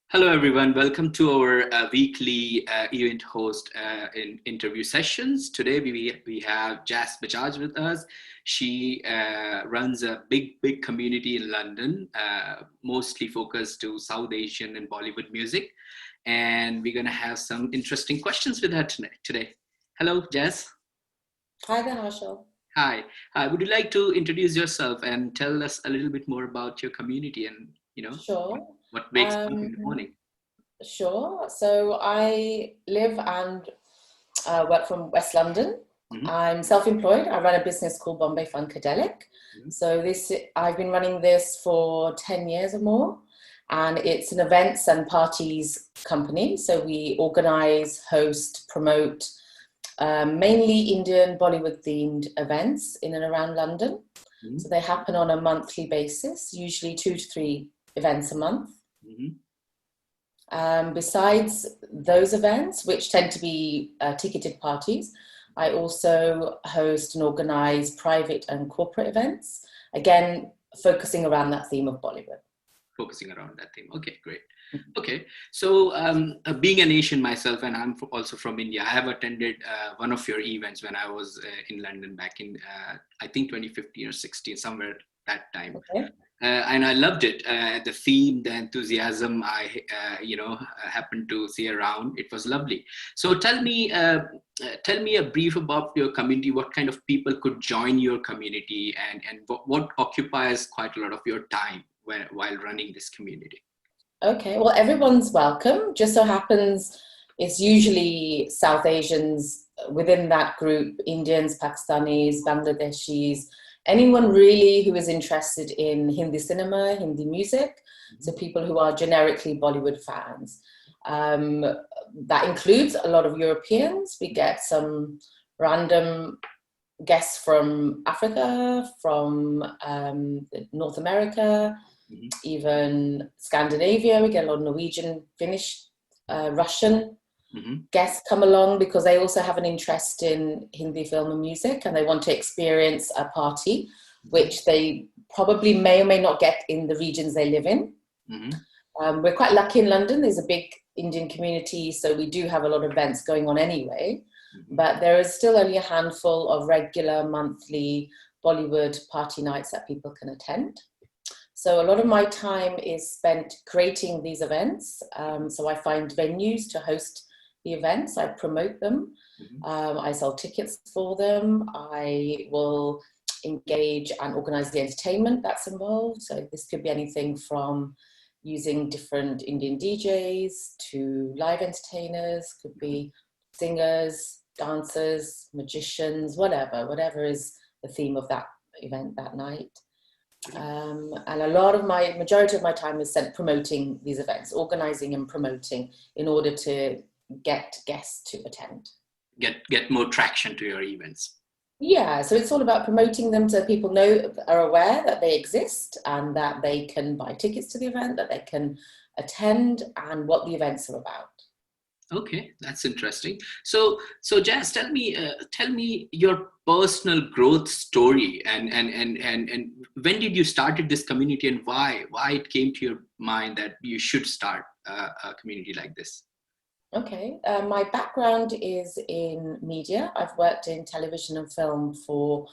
Hello, everyone. Welcome to our weekly event host in interview sessions. Today, we have Jas Bajaj with us. She runs a big community in London, mostly focused to South Asian and Bollywood music. And we're going to have some interesting questions with her today. Hello, Jas. Hi there, Harshal. Hi. Hi. Would you like to introduce yourself and tell us a little bit more about your community and, Sure. what wakes you up in the morning? Sure. So I live and work from West London. Mhm. I'm self-employed. I run a business called Bombay Funkadelic. So I've been running this for 10 years or more, and it's an events and parties company. So we organize, host, promote mainly Indian Bollywood themed events in and around London. Mhm. So they happen on a monthly basis, usually 2 to 3 events a month. Mhm. Besides those events, which tend to be ticketed parties, I also host and organize private and corporate events, again, focusing around that theme of Bollywood. Focusing around that theme. Okay, great. Okay, so being an Asian myself, and I'm also from India, I have attended one of your events when I was in London back in, I think 2015 or 16, somewhere that time. Okay. And I loved it. The theme, the enthusiasm I, happened to see around. It was lovely. So tell me a brief about your community. What kind of people could join your community, and what occupies quite a lot of your time while running this community? Okay, well, everyone's welcome. Just so happens it's usually South Asians within that group, Indians, Pakistanis, Bangladeshis, anyone really who is interested in Hindi cinema, Hindi music, so people who are generically Bollywood fans. That includes a lot of Europeans. We get some random guests from Africa, from North America, even Scandinavia. We get a lot of Norwegian, Finnish, Russian guests come along because they also have an interest in Hindi film and music, and they want to experience a party which they probably may or may not get in the regions they live in. We're quite lucky in London. There's a big Indian community, so we do have a lot of events going on anyway. But there is still only a handful of regular monthly Bollywood party nights that people can attend. So a lot of my time is spent creating these events. So I find venues to host the events. I promote them. I sell tickets for them. I will engage and organize the entertainment that's involved. So this could be anything from using different Indian DJs to live entertainers, could be singers, dancers, magicians, whatever is the theme of that event that night. And majority of my time is spent promoting these events, organizing and promoting in order to get guests to attend. Get more traction to your events. Yeah, so it's all about promoting them so people are aware that they exist and that they can buy tickets to the event, that they can attend, and what the events are about. Okay, that's interesting. So Jas, tell me your personal growth story, and when did you started this community, and why it came to your mind that you should start a community like this? Okay, my background is in media. I've worked in television and film for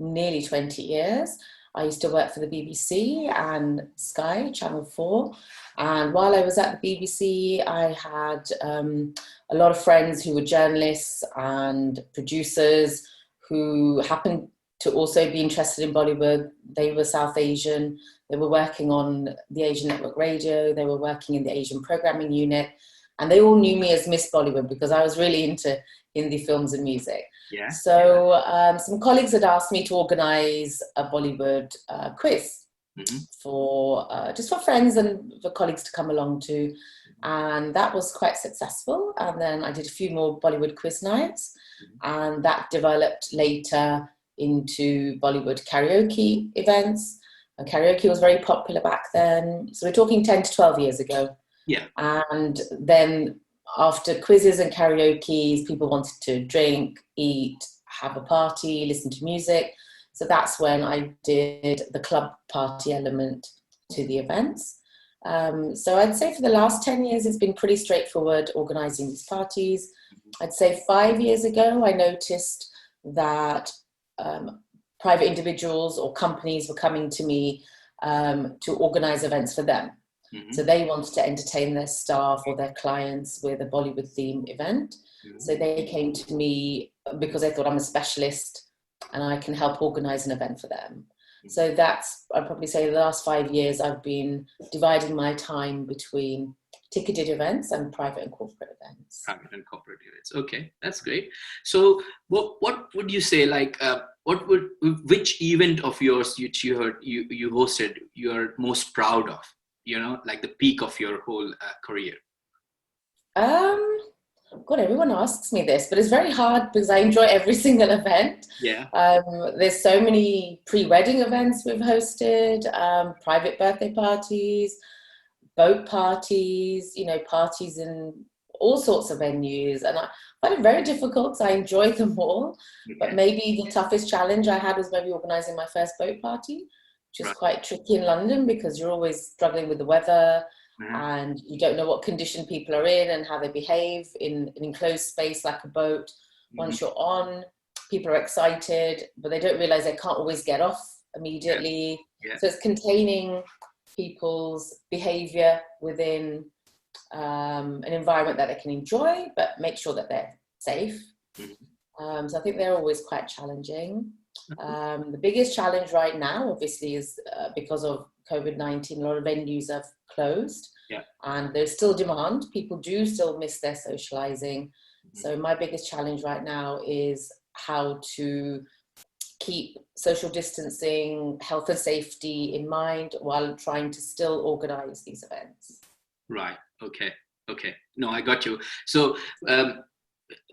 nearly 20 years. I used to work for the BBC and Sky, Channel 4. And while I was at the BBC, I had a lot of friends who were journalists and producers who happened to also be interested in Bollywood. They were South Asian. They were working on the Asian Network Radio. They were working in the Asian programming unit. And they all knew me as Miss Bollywood because I was really into Hindi films and music. Yeah. So some colleagues had asked me to organize a Bollywood quiz for just for friends and for colleagues to come along to. And that was quite successful. And then I did a few more Bollywood quiz nights. And that developed later into Bollywood karaoke events. And karaoke was very popular back then. So we're talking 10 to 12 years ago. Yeah. And then after quizzes and karaoke, people wanted to drink, eat, have a party, listen to music. So that's when I did the club party element to the events. So I'd say for the last 10 years, it's been pretty straightforward organising these parties. I'd say 5 years ago, I noticed that private individuals or companies were coming to me to organise events for them. So they wanted to entertain their staff or their clients with a Bollywood themed event. So they came to me because they thought I'm a specialist and I can help organise an event for them. So that's, I'd probably say the last 5 years, I've been dividing my time between ticketed events and private and corporate events. Private and corporate events. Okay, that's great. So what would you say, like, which event of yours which you hosted you're most proud of, like the peak of your whole career? God, everyone asks me this, but it's very hard because I enjoy every single event. Yeah. There's so many pre-wedding events we've hosted, private birthday parties, boat parties, parties in all sorts of venues. And I find it very difficult because I enjoy them all. But maybe the toughest challenge I had was maybe organising my first boat party, which is quite tricky in London because you're always struggling with the weather. And you don't know what condition people are in and how they behave in an enclosed space like a boat. Once you're on, people are excited, but they don't realize they can't always get off immediately. So it's containing people's behavior within an environment that they can enjoy, but make sure that they're safe. So I think they're always quite challenging. The biggest challenge right now, obviously, is because of COVID-19, a lot of venues have closed, and there's still demand. People do still miss their socializing. So my biggest challenge right now is how to keep social distancing, health and safety in mind while trying to still organize these events. Right. Okay. No, I got you. So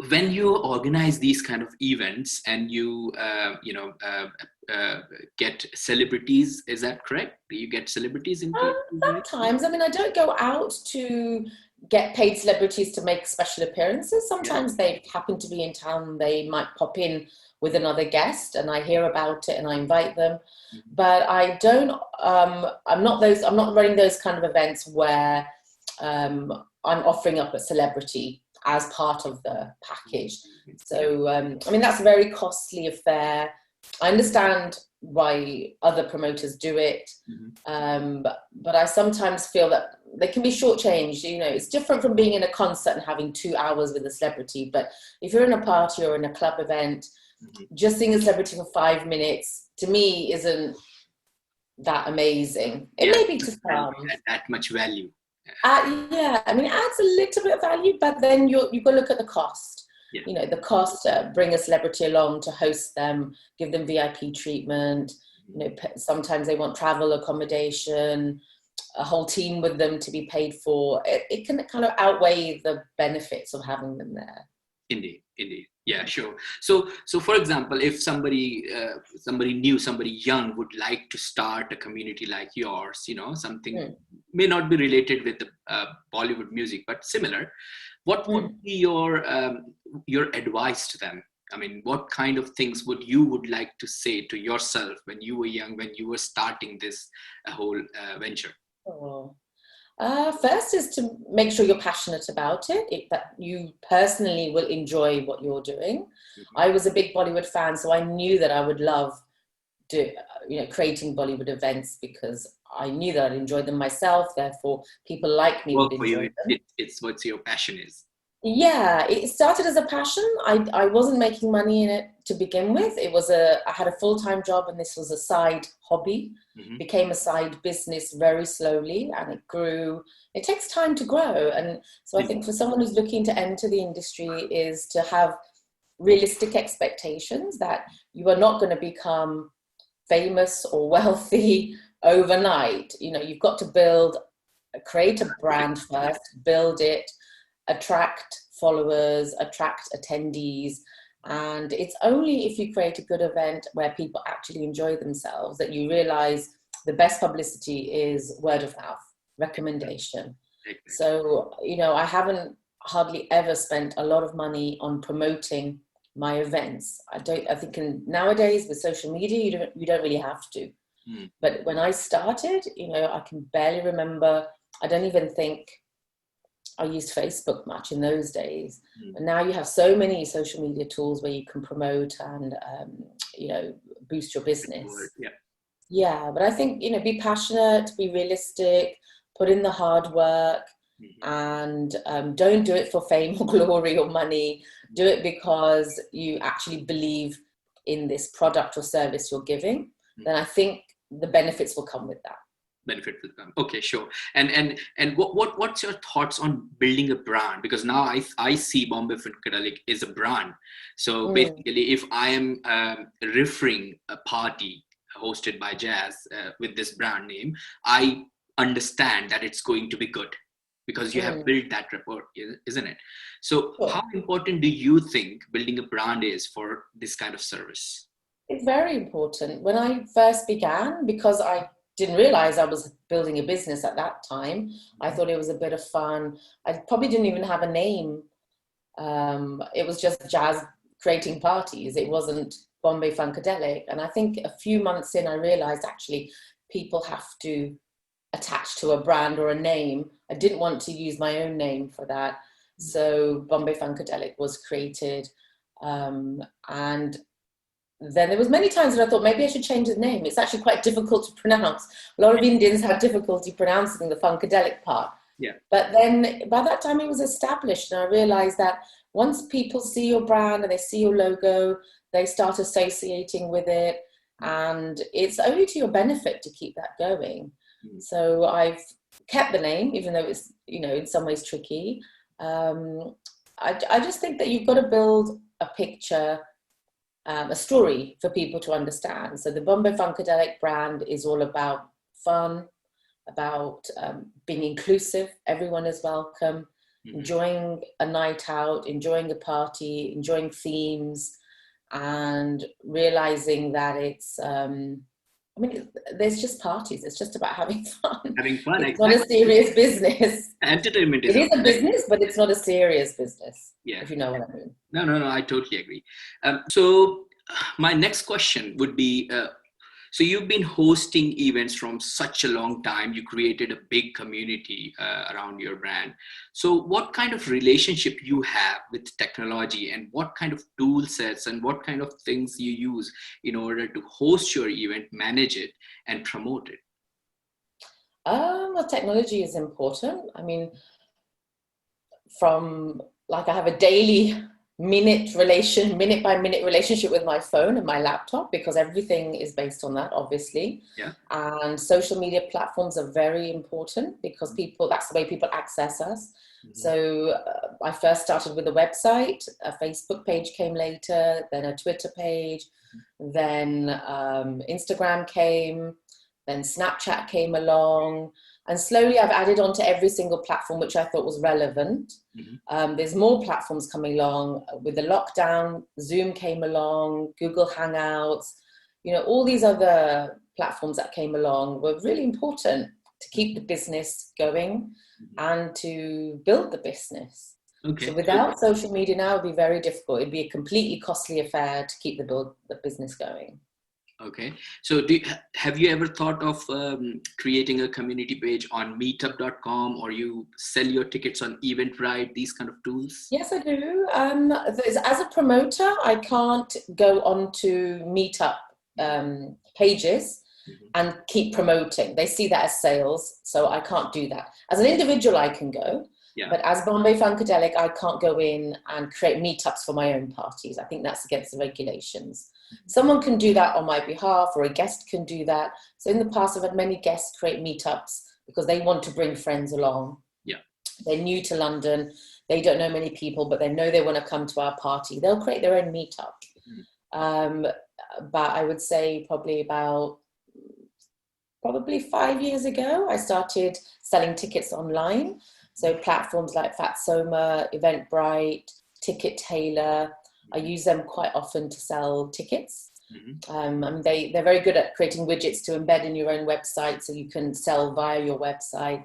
when you organize these kind of events and you get celebrities, is that correct? Do you get celebrities into sometimes. I mean, I don't go out to get paid celebrities to make special appearances. Sometimes they happen to be in town, they might pop in with another guest and I hear about it and I invite them. But I don't, I'm not running those kind of events where I'm offering up a celebrity as part of the package. So, I mean, that's a very costly affair. I understand why other promoters do it, but I sometimes feel that they can be shortchanged. It's different from being in a concert and having 2 hours with a celebrity. But if you're in a party or in a club event, just seeing a celebrity for 5 minutes, to me, isn't that amazing. It may be to some. That much value. I mean, it adds a little bit of value, but then you've got to look at the cost. The cost, bring a celebrity along to host them, give them VIP treatment. Sometimes they want travel accommodation, a whole team with them to be paid for. It can kind of outweigh the benefits of having them there. Indeed. Yeah, sure. So for example, if somebody new, somebody young would like to start a community like yours, something may not be related with the Bollywood music, but similar, what would be your advice to them? I mean, what kind of things would like to say to yourself when you were young, when you were starting this whole venture? First is to make sure you're passionate about it, that you personally will enjoy what you're doing. I was a big Bollywood fan, so I knew that I would love creating Bollywood events because I knew that I'd enjoy them myself. Therefore, people like me would enjoy them. It's what your passion is. Yeah, it started as a passion. I wasn't making money in it to begin with. I had a full-time job and this was a side hobby. Became a side business very slowly and it grew. It takes time to grow. And so I think for someone who's looking to enter the industry is to have realistic expectations that you are not going to become famous or wealthy overnight. You've got to create a brand first, build it, attract followers, attract attendees. And it's only if you create a good event where people actually enjoy themselves that you realize the best publicity is word of mouth, recommendation. So, I haven't hardly ever spent a lot of money on promoting my events. I think nowadays with social media, you don't really have to. Mm. But when I started, I can barely remember. I don't even think I used Facebook much in those days. Mm. And now you have so many social media tools where you can promote and, boost your business. Yeah. Yeah, but I think, be passionate, be realistic, put in the hard work, and don't do it for fame or glory or money. Do it because you actually believe in this product or service you're giving. Then I think the benefits will come with that. Benefit will come. Okay, sure. And what's your thoughts on building a brand? Because now I see Bombay Funkadelic is a brand. So basically, if I am referring a party hosted by Jas with this brand name, I understand that it's going to be good because you have built that rapport, isn't it? So how important do you think building a brand is for this kind of service? It's very important. When I first began, because I didn't realize I was building a business at that time, I thought it was a bit of fun. I probably didn't even have a name. It was just Jas creating parties. It wasn't Bombay Funkadelic. And I think a few months in, I realized actually people have to attach to a brand or a name. I didn't want to use my own name for that. So Bombay Funkadelic was created. And then there was many times that I thought maybe I should change the name. It's actually quite difficult to pronounce. A lot of Indians had difficulty pronouncing the Funkadelic part. Yeah. But then by that time it was established, and I realized that once people see your brand and they see your logo, they start associating with it, and it's only to your benefit to keep that going. So I've kept the name, even though it's, in some ways tricky. I just think that you've got to build a picture, a story for people to understand. So the Bombay Funkadelic brand is all about fun, about being inclusive. Everyone is welcome, enjoying a night out, enjoying a party, enjoying themes, and realizing that it's, there's just parties. It's just about having fun. Having fun, it's not a serious business. Entertainment It is a business, but it's not a serious business, if you know what I mean. No, I totally agree. So my next question would be, so you've been hosting events from such a long time. You created a big community around your brand. So what kind of relationship you have with technology, and what kind of tool sets and what kind of things you use in order to host your event, manage it, and promote it? Well, technology is important. I mean, I have a daily minute by minute relationship with my phone and my laptop, because everything is based on that, obviously. Yeah. And social media platforms are very important because that's the way people access us. So I first started with a website, a Facebook page came later, then a Twitter page, then Instagram came, then Snapchat came along. And slowly I've added on to every single platform which I thought was relevant. There's more platforms coming along. With the lockdown, Zoom came along, Google Hangouts, all these other platforms that came along were really important to keep the business going and to build the business. Okay. So without social media now, it would be very difficult. It'd be a completely costly affair to keep the business going. Okay. So have you ever thought of creating a community page on meetup.com, or you sell your tickets on Eventbrite, these kind of tools? Yes, I do. As a promoter, I can't go onto Meetup pages and keep promoting. They see that as sales, so I can't do that. As an individual, I can go. Yeah. But as Bombay Funkadelic, I can't go in and create meetups for my own parties. I think that's against the regulations. Someone can do that on my behalf, or a guest can do that. So in the past, I've had many guests create meetups because they want to bring friends along. Yeah. They're new to London. They don't know many people, but they know they want to come to our party. They'll create their own meetup. But I would say probably 5 years ago, I started selling tickets online. So platforms like Fatsoma, Eventbrite, Ticket Tailor, I use them quite often to sell tickets. And they're very good at creating widgets to embed in your own website so you can sell via your website.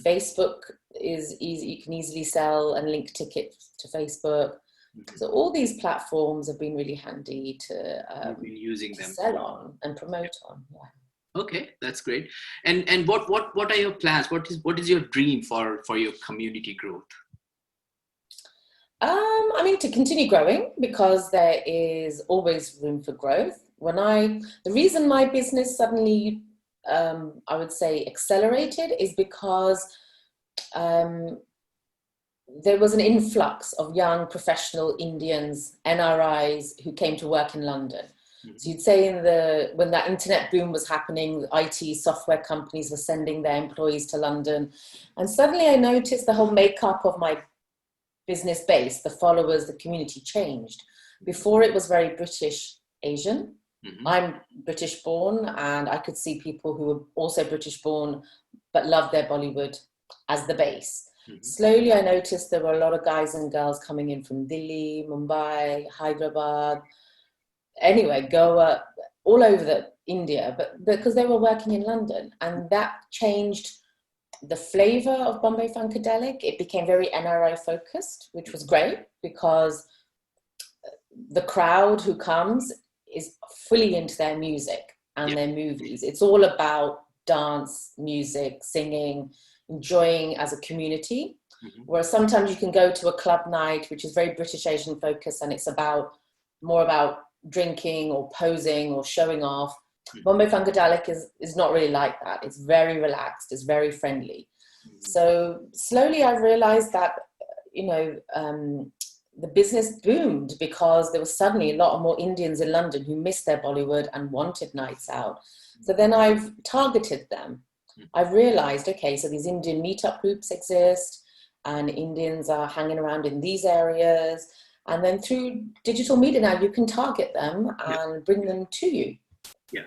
Facebook is easy. You can easily sell and link tickets to Facebook. So all these platforms have been really handy to using them, sell on and promote on. Yeah. Okay, that's great. And what are your plans? What is your dream for your community growth? I mean, to continue growing because there is always room for growth. The reason my business suddenly, I would say, accelerated is because um, there was an influx of young professional Indians, NRIs, who came to work in London. So you'd say when that internet boom was happening, IT software companies were sending their employees to London. And suddenly I noticed the whole makeup of my business base, the followers, the community changed. Before it was very British Asian. Mm-hmm. I'm British born, and I could see people who were also British born but loved their Bollywood as the base. Mm-hmm. Slowly I noticed there were a lot of guys and girls coming in from Delhi, Mumbai, Hyderabad, anyway, Goa, all over India, but because they were working in London, and that changed the flavor of Bombay Funkadelic. It became very NRI focused, which was great because the crowd who comes is fully into their music and their movies. It's all about dance, music, singing, enjoying as a community. Mm-hmm. Whereas sometimes you can go to a club night, which is very British Asian focused, and it's more about drinking or posing or showing off. Mm-hmm. Bombay Funkadelic is not really like that. It's very relaxed. It's very friendly. Mm-hmm. So slowly I realized that, the business boomed because there was suddenly a lot more Indians in London who missed their Bollywood and wanted nights out. So then I've targeted them. I've realized, okay, so these Indian meetup groups exist and Indians are hanging around in these areas. And then through digital media now, you can target them and bring them to you. Yeah.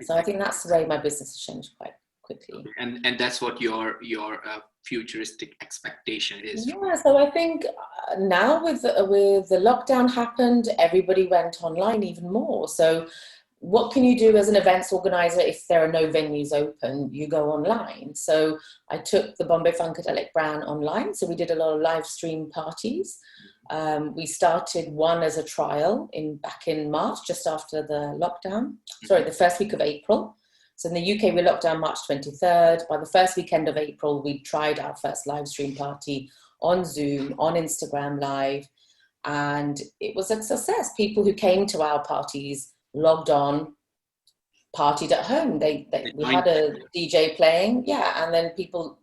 So I think that's the way my business has changed quite quickly. And that's what your futuristic expectation is. Yeah, so I think now with the lockdown happened, everybody went online even more. So what can you do as an events organizer if there are no venues open? You go online. So I took the Bombay Funkadelic brand online. So we did a lot of live stream parties. We started one as a trial back in March, just after the lockdown. Sorry, the first week of April. So in the UK, we locked down March 23rd. By the first weekend of April, we tried our first live stream party on Zoom, on Instagram Live. And it was a success. People who came to our parties logged on, partied at home. We had a DJ playing, and then people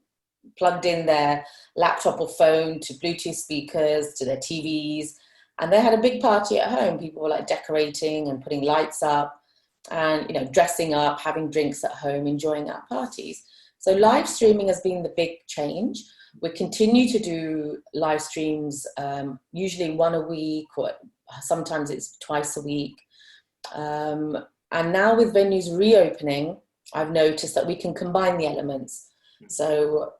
plugged in their laptop or phone to Bluetooth speakers, to their TVs, and they had a big party at home. People were like decorating and putting lights up and, dressing up, having drinks at home, enjoying our parties. So live streaming has been the big change. We continue to do live streams, usually one a week, or sometimes it's twice a week. And now with venues reopening, I've noticed that we can combine the elements. So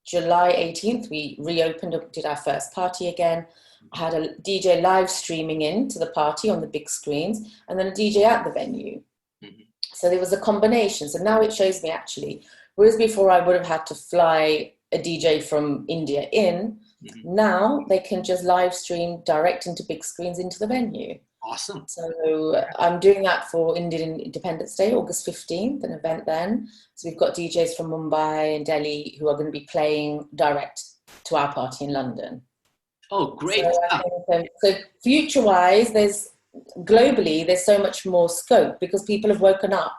July 18th, we reopened, did our first party again. I had a DJ live streaming into the party on the big screens and then a DJ at the venue. Mm-hmm. So there was a combination. So now it shows me actually, whereas before I would have had to fly a DJ from India in, now they can just live stream direct into big screens into the venue. Awesome. So I'm doing that for Indian Independence Day, August 15th, an event then. So we've got DJs from Mumbai and Delhi who are going to be playing direct to our party in London. Oh, great. So future-wise, globally, there's so much more scope because people have woken up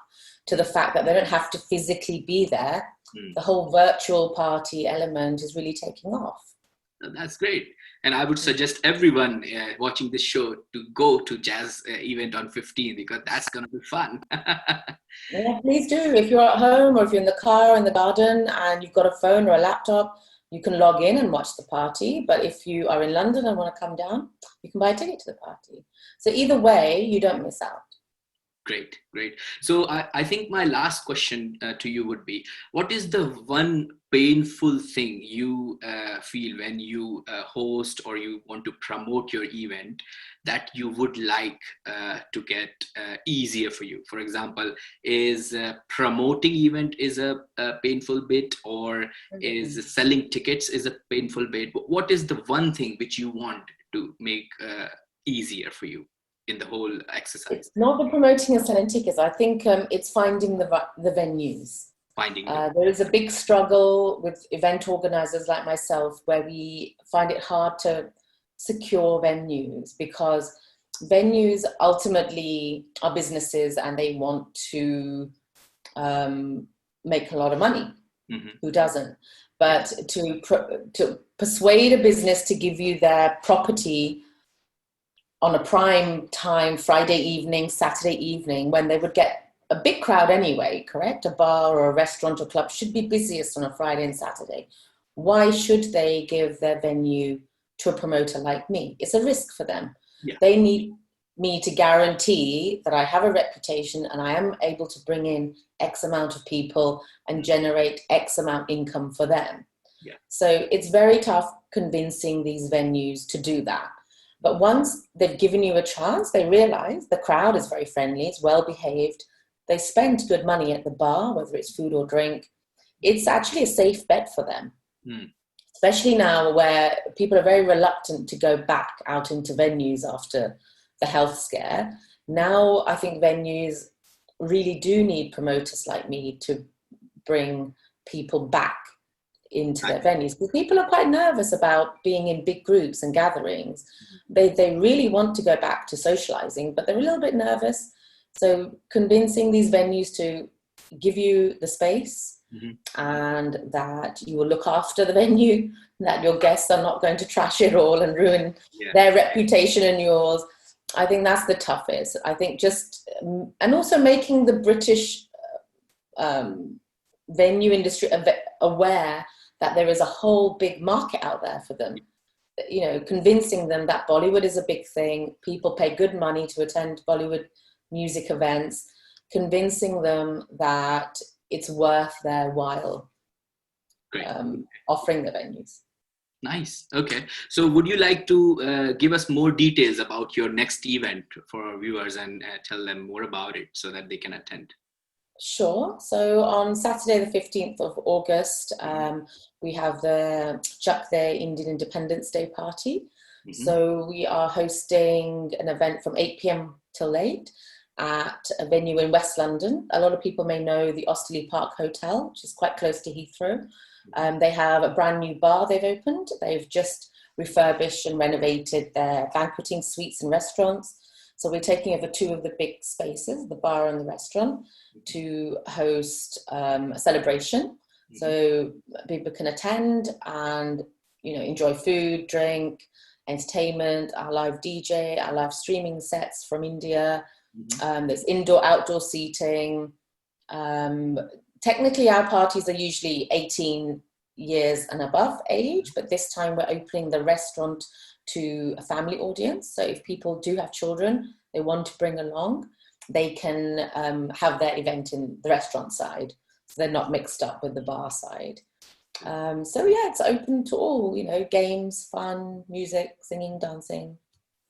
to the fact that they don't have to physically be there. The whole virtual party element is really taking off. That's great. And I would suggest everyone watching this show to go to Jas event on 15 because that's going to be fun. Yeah, please do. If you're at home or if you're in the car or in the garden and you've got a phone or a laptop, you can log in and watch the party. But if you are in London and want to come down, you can buy a ticket to the party. So either way, you don't miss out. Great. So I think my last question to you would be, what is the one painful thing you feel when you host or you want to promote your event that you would like to get easier for you? For example, is promoting event is a painful bit, or is selling tickets is a painful bit? What is the one thing which you want to make easier for you? in the whole exercise? It's not the promoting and selling tickets. I think it's finding the venues. Finding there is a big struggle with event organizers like myself, where we find it hard to secure venues, because venues ultimately are businesses and they want to make a lot of money. Mm-hmm. Who doesn't? But to persuade a business to give you their property on a prime time, Friday evening, Saturday evening, when they would get a big crowd anyway, correct? A bar or a restaurant or club should be busiest on a Friday and Saturday. Why should they give their venue to a promoter like me? It's a risk for them. Yeah. They need me to guarantee that I have a reputation and I am able to bring in X amount of people and generate X amount income for them. Yeah. So it's very tough convincing these venues to do that. But once they've given you a chance, they realize the crowd is very friendly, it's well behaved. They spend good money at the bar, whether it's food or drink. It's actually a safe bet for them. Especially now where people are very reluctant to go back out into venues after the health scare. Now I think venues really do need promoters like me to bring people back into their venues, because people are quite nervous about being in big groups and gatherings. They really want to go back to socializing, but they're a little bit nervous. So convincing these venues to give you the space, and that you will look after the venue, that your guests are not going to trash it all and ruin their reputation and yours. I think that's the toughest. I think just, and also making the British venue industry aware that there is a whole big market out there for them. You know, convincing them that Bollywood is a big thing. People pay good money to attend Bollywood music events. Convincing them that it's worth their while offering the venues. Nice. Okay. So would you like to give us more details about your next event for our viewers and tell them more about it so that they can attend? Sure. So on Saturday, the 15th of August, we have the CHAK, the Indian Independence Day party. So we are hosting an event from 8 p.m. till 8 at a venue in West London. A lot of people may know the Osterley Park Hotel, which is quite close to Heathrow. They have a brand new bar they've opened. They've just refurbished and renovated their banqueting suites and restaurants. So we're taking over two of the big spaces, the bar and the restaurant, to host a celebration. So people can attend and, you know, enjoy food, drink, entertainment, our live DJ, our live streaming sets from India. There's indoor, outdoor seating. Technically, our parties are usually 18 years and above age, but this time we're opening the restaurant to a family audience. So if people do have children they want to bring along, they can have their event in the restaurant side. So they're not mixed up with the bar side. So yeah, it's open to all, you know, games, fun, music, singing, dancing,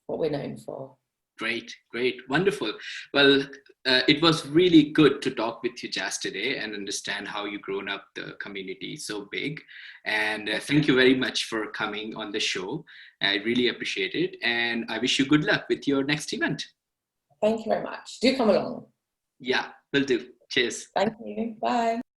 what we're known for. Great, great, wonderful. Well, it was really good to talk with you, Jas, today and understand how you've grown up the community so big. And thank you very much for coming on the show. I really appreciate it. And I wish you good luck with your next event. Thank you very much. Do come along. Yeah, will do. Cheers. Thank you. Bye.